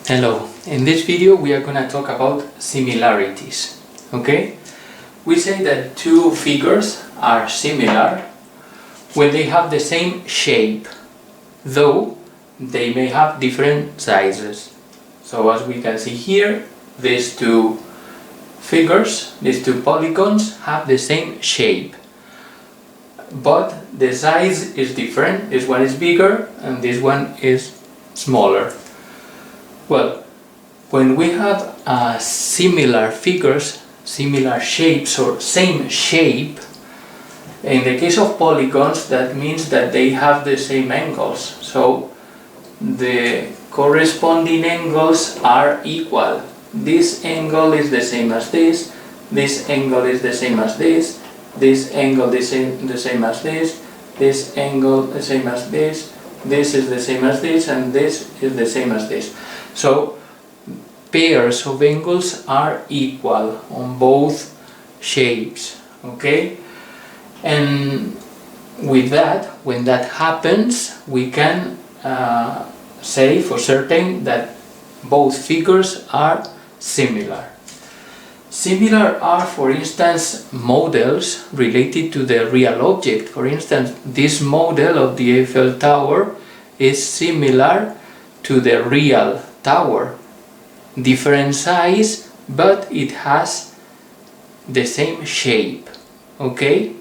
Hello, in this video we are going to talk about similarities. Okay? We say that two figures are similar when they have the same shape, though they may have different sizes. So as we can see here, these two figures, these two polygons have the same shape, but the size is different. This one is bigger and this one is smaller. Well, when we have similar figures, similar shapes or same shape, in the case of polygons that means that they have the same angles. So the corresponding angles are equal. This angle is the same as this angle is the same as this angle is the same as this angle the same as this is the same as this, and this is the same as this. So pairs of angles are equal on both shapes, okay? And with that, when that happens, we can say for certain that both figures are similar. Similar are, for instance, models related to the real object. For instance, this model of the Eiffel Tower is similar to the real tower. Different size, but it has the same shape. Okay?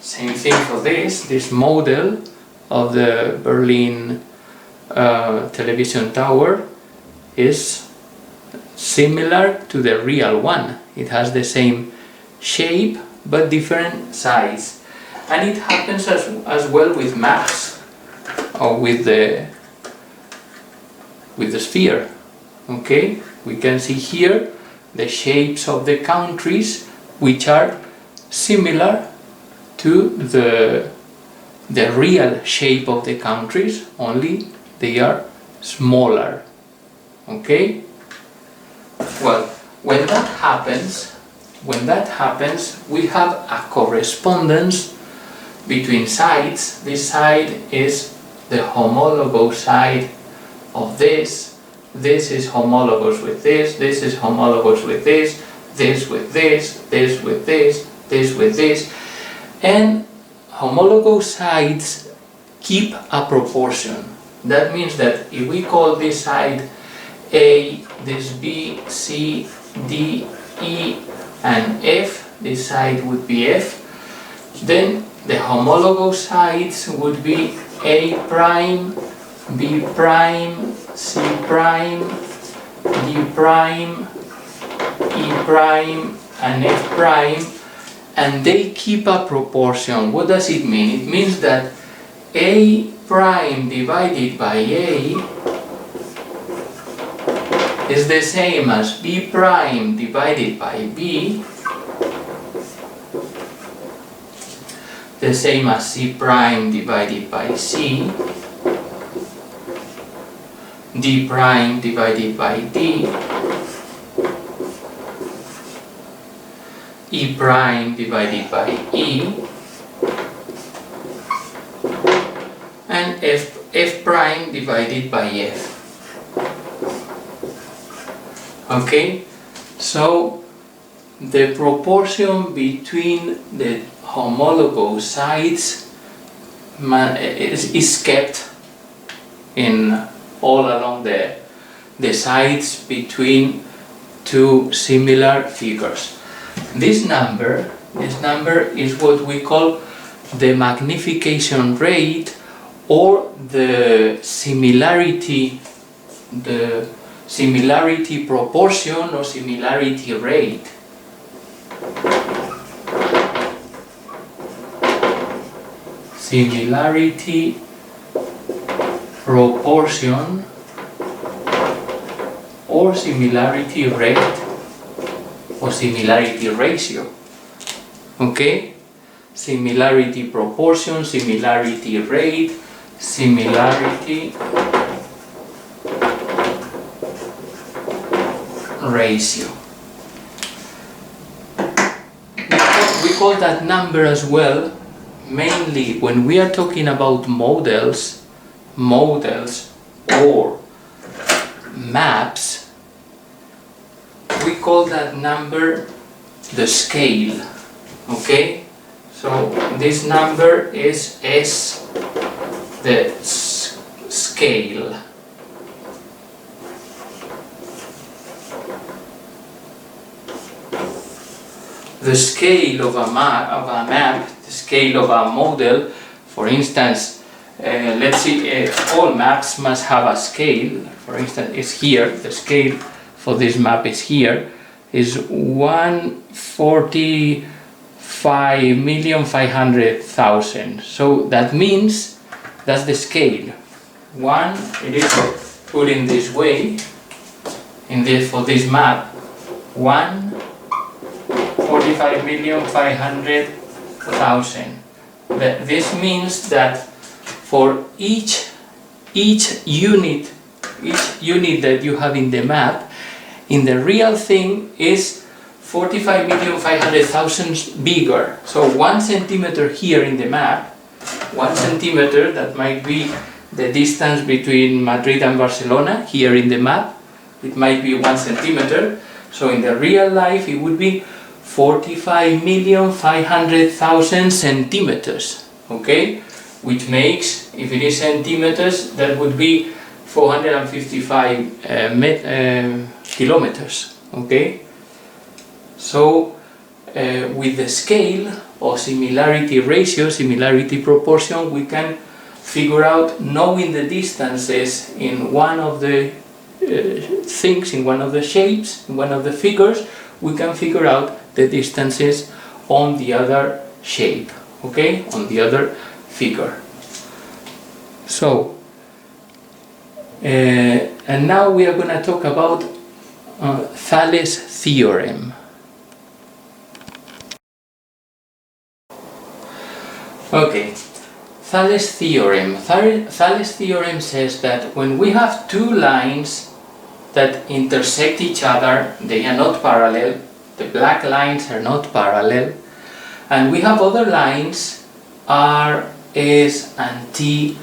Same thing for this model of the Berlin television tower is similar to the real one. It has the same shape but different size. And it happens as well with mass, or with the sphere. Okay, we can see here the shapes of the countries which are similar to the real shape of the countries, only they are smaller. Okay? Well, when that happens, we have a correspondence between sides. This side is the homologous side of this. This is homologous with this is homologous with this with this with this with this. And homologous sides keep a proportion. That means that if we call this side A, this B, C, D, E, and F, this side would be F, then the homologous sides would be A prime, B prime, C prime, D prime, E prime, and F prime, and they keep a proportion. What does it mean? It means that A prime divided by A is the same as B prime divided by B, the same as C prime divided by C, D prime divided by D, E prime divided by E, and F prime divided by F. Okay, so the proportion between the homologous sides is kept in all along the sides between two similar figures. This number is what we call the magnification rate, or the similarity proportion or similarity rate. Similarity proportion or similarity rate or similarity ratio. Okay? Similarity proportion, similarity rate, similarity ratio. We call that number as well, mainly when we are talking about models or maps, we call that number the scale. Okay, so this number is S, the scale. The scale of a map, the scale of a model, for instance, let's see, all maps must have a scale. For instance, it's here, the scale for this map is here, is 145,500,000. So that means that's the scale. It is put in this way, for this map, 145,500,000. This means that for each unit that you have in the map, in the real thing is 45,500,000 bigger. So 1 centimeter here in the map, 1 centimeter, that might be the distance between Madrid and Barcelona here in the map, it might be 1 centimeter. So in the real life it would be 45,500,000 centimeters, okay? Which makes, if it is centimeters, that would be 455 kilometers, okay? So with the scale or similarity ratio, similarity proportion, we can figure out, knowing the distances in one of the things, in one of the shapes, in one of the figures, we can figure out the distances on the other shape, okay, on the other figure. So, and now we are going to talk about Thales Theorem. Okay, Thales Theorem. Thales Theorem says that when we have two lines that intersect each other, they are not parallel, the black lines are not parallel, and we have other lines, R, S and T,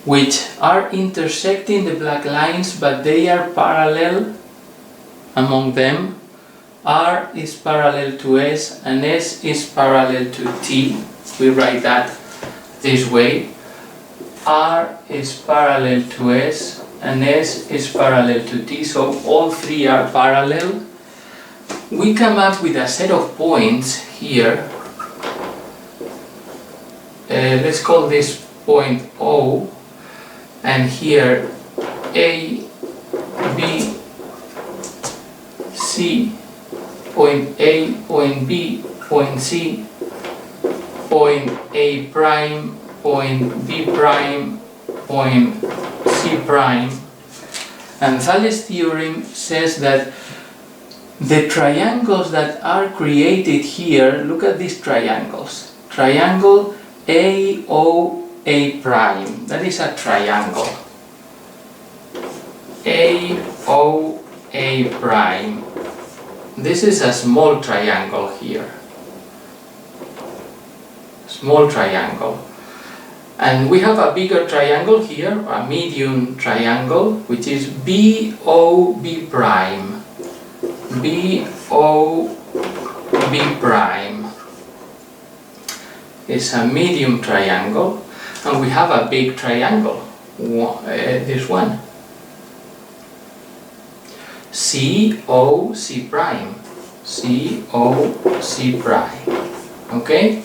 which are intersecting the black lines, but they are parallel among them. R is parallel to S and S is parallel to T. We write that this way. R is parallel to S and S is parallel to T, so all three are parallel. We come up with a set of points here. Let's call this point O, and here A, B, C, point A, point B, point C, point A prime, point B prime, point C prime. And Thales theorem says that the triangles that are created here, look at these triangles. Triangle AOA prime, that is a triangle. AOA prime. This is a small triangle here. Small triangle. And we have a bigger triangle here, a medium triangle, which is BOB prime. BOB prime. It's a medium triangle, and we have a big triangle, this one. COC prime. COC prime. Okay?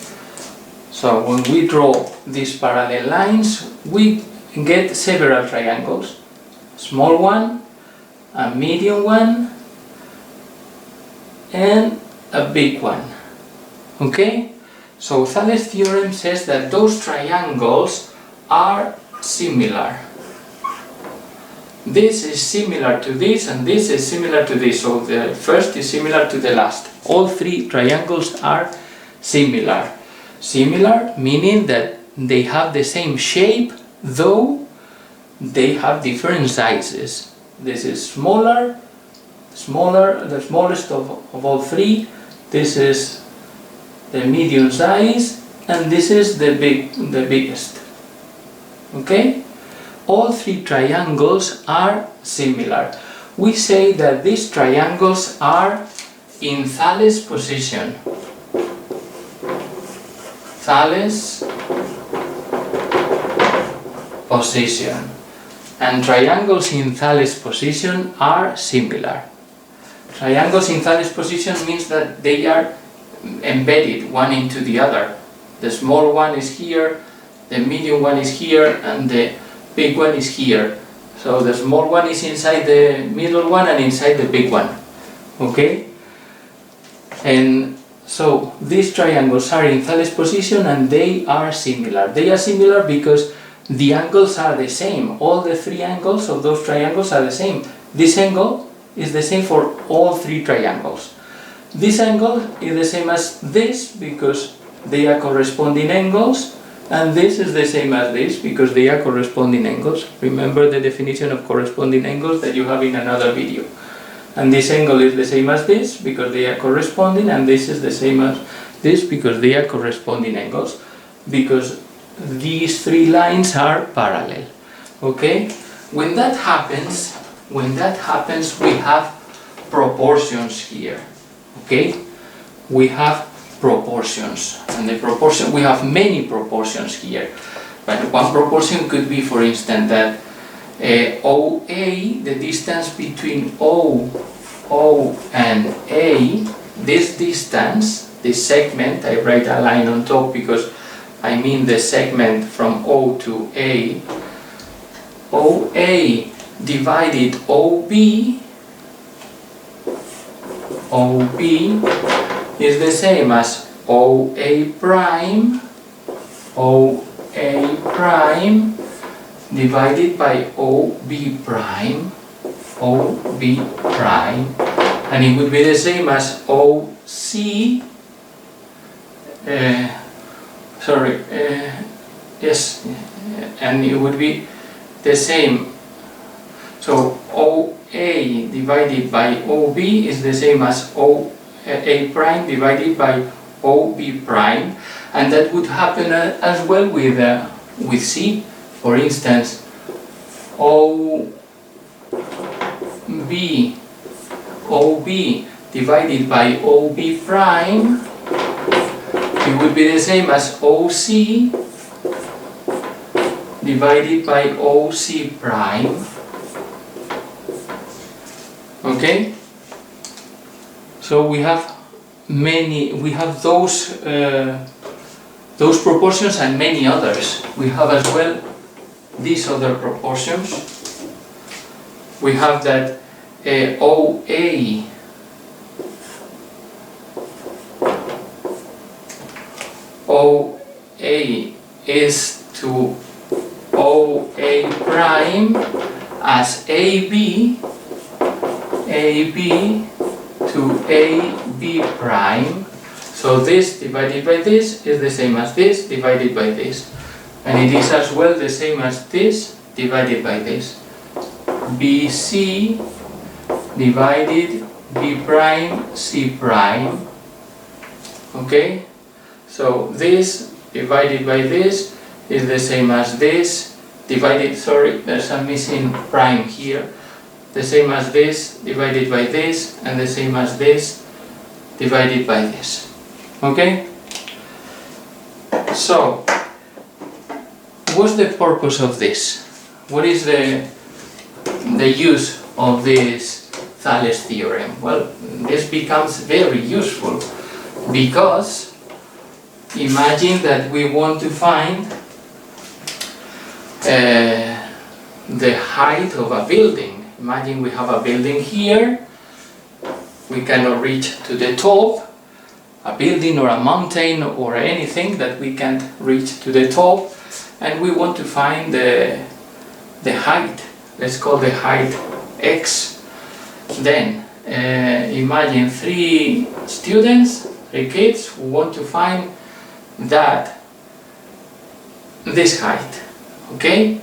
So when we draw these parallel lines, we get several triangles. Small one, a medium one, and a big one. Okay? So Thales theorem says that those triangles are similar. This is similar to this, and this is similar to this. So the first is similar to the last. All three triangles are similar. Similar meaning that they have the same shape, though they have different sizes. This is smaller, the smallest of all three. This is the medium size, and this is the biggest. Okay? all three triangles are similar. We say that these triangles are in Thales position. Thales position. And triangles in Thales position are similar. Triangles in Thales position means that they are embedded one into the other. The small one is here, the medium one is here, and the big one is here. So the small one is inside the middle one and inside the big one. Okay? And so these triangles are in Thales position and they are similar. They are similar because the angles are the same. All the three angles of those triangles are the same. This angle is the same for all three triangles. This angle is the same as this because they are corresponding angles, and this is the same as this because they are corresponding angles. Remember the definition of corresponding angles that you have in another video. And this angle is the same as this because they are corresponding, and this is the same as this because they are corresponding angles, because these three lines are parallel. Okay? When that happens, we have proportions here. Okay? We have proportions, and the proportion, we have many proportions here. But one proportion could be, for instance, that OA, the distance between O and A, this distance, this segment, I write a line on top because I mean the segment from O to A, OA divided OB is the same as OA prime divided by OB prime, and it would be the same as OC, and it would be the same. So OA divided by OB is the same as OA prime divided by OB prime, and that would happen as well with C. For instance, OB divided by OB prime, it would be the same as OC divided by OC prime. Okay? So we have those proportions and many others. We have as well these other proportions. We have that OA is to OA prime as AB to AB prime. So this divided by this is the same as this divided by this, and it is as well the same as this divided by this. BC divided B prime C prime. Okay? So this divided by this is the same as this divided, sorry, there's a missing prime here, the same as this divided by this, and the same as this divided by this. Okay? So, what's the purpose of this? What is the use of this Thales theorem? Well, this becomes very useful because imagine that we want to find the height of a building. Imagine we have a building here, we cannot reach to the top, a building or a mountain or anything that we can't reach to the top, and we want to find the height. Let's call the height x. Then imagine three kids who want to find this height. Okay?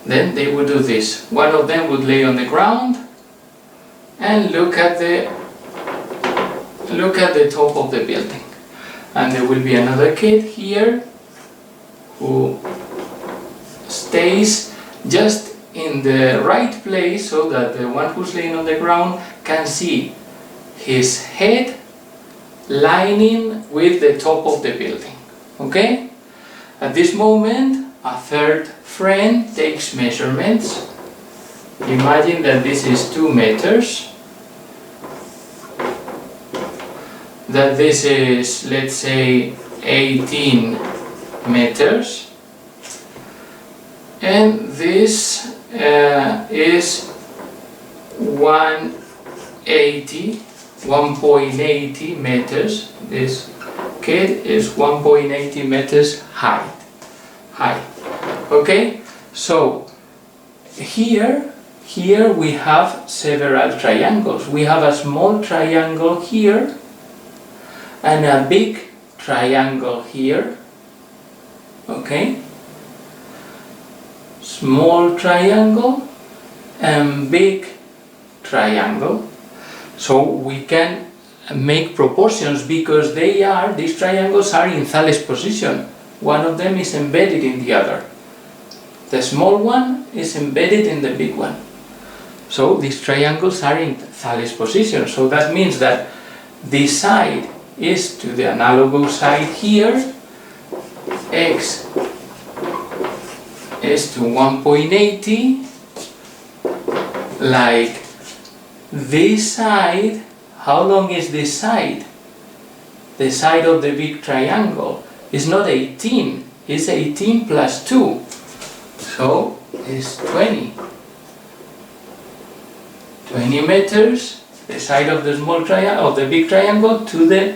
Then they would do this. One of them would lay on the ground and look at the top of the building, and there will be another kid here who stays just in the right place so that the one who's laying on the ground can see his head lining with the top of the building. Okay? At this moment, a third friend takes measurements. Imagine that this is 2 meters, that this is, let's say, 18 meters, and this is 1.80 meters. This kid is 1.80 meters high. Okay, so here we have several triangles. We have a small triangle here and a big triangle here. Okay, small triangle and big triangle. So we can make proportions because these triangles are in Thales position. One of them is embedded in the other. The small one is embedded in the big one. So these triangles are in Thales position. So that means that this side is to the analogous side here. X is to 1.80. Like this side, how long is this side? The side of the big triangle is not 18, it's 18 plus 2. So it's 20. 20 meters, the side of the small triangle of the big triangle to the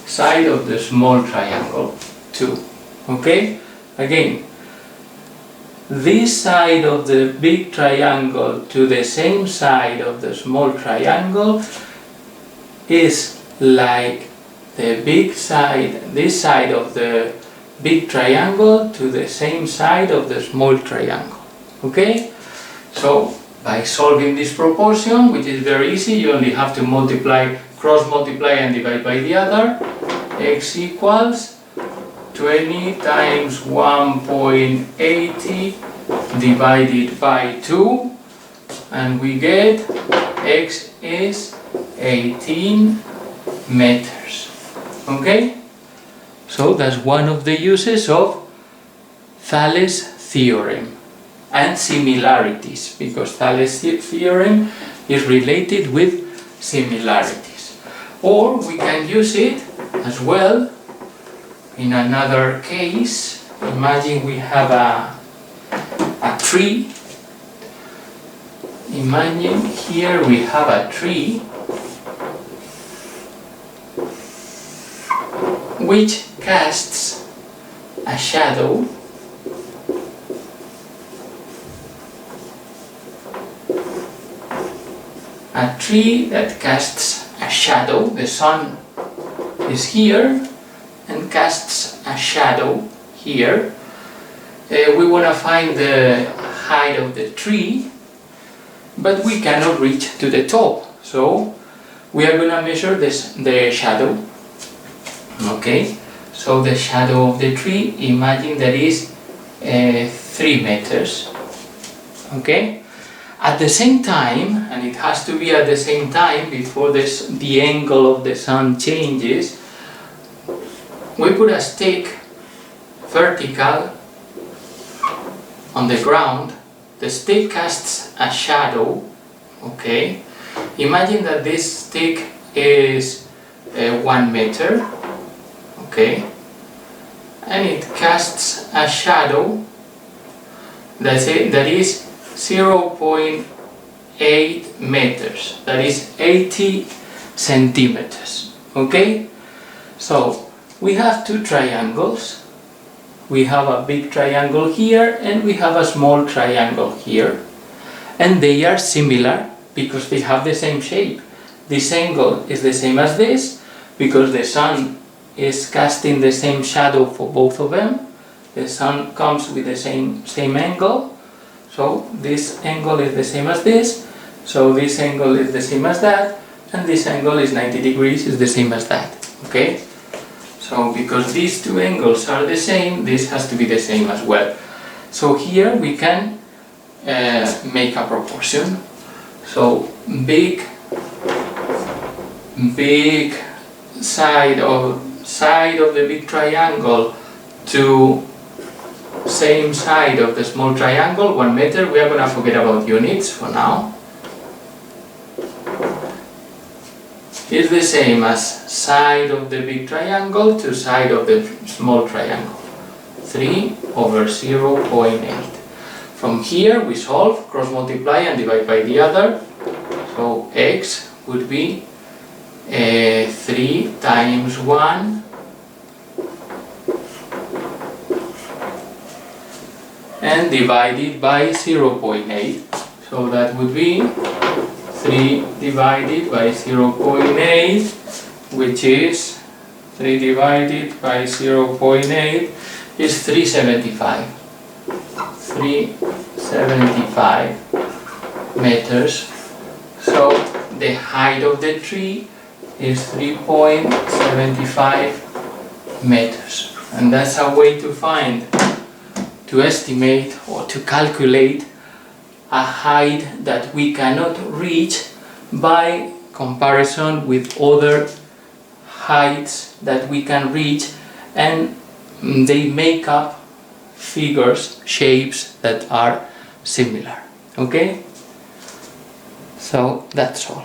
side of the small triangle 2. Okay? Again, this side of the big triangle to the same side of the small triangle is like the big side, this side of the big triangle to the same side of the small triangle. Okay? So by solving this proportion, which is very easy, you only have to multiply, cross multiply and divide by the other. X equals 20 times 1.80 divided by 2, and we get X is 18 meters. Okay? So that's one of the uses of Thales Theorem and similarities, because Thales Theorem is related with similarities. Or we can use it as well in another case. Imagine we have a tree. Imagine here we have a tree which casts a shadow that casts a shadow. The sun is here and casts a shadow here. We want to find the height of the tree, but we cannot reach to the top, so we are going to measure the shadow. Okay, so the shadow of the tree, imagine that is 3 meters. Okay, at the same time, and it has to be at the same time before the angle of the sun changes, we put a stick vertical on the ground. The stick casts a shadow. Okay, imagine that this stick is 1 meter. Okay, and it casts a shadow that is 0.8 meters, that is 80 centimeters. Okay, so we have two triangles. We have a big triangle here and we have a small triangle here, and they are similar because they have the same shape. This angle is the same as this because the sun is casting the same shadow for both of them. The sun comes with the same angle, so this angle is the same as this, so this angle is the same as that, and this angle is 90 degrees, is the same as that. Okay, so because these two angles are the same, this has to be the same as well. So here we can make a proportion. So big side of the big triangle to same side of the small triangle, 1 meter. We are going to forget about units for now. Is the same as side of the big triangle to side of the small triangle, 3 over 0.8. From here we solve, cross multiply and divide by the other. So x would be 3 times 1 and divided by 0.8. So that would be 3 divided by 0.8, which is 3 divided by 0.8 is 375. 375 meters. So the height of the tree is 3.75 meters. And that's a way to estimate or to calculate a height that we cannot reach by comparison with other heights that we can reach, and they make up figures, shapes that are similar. Okay? So that's all.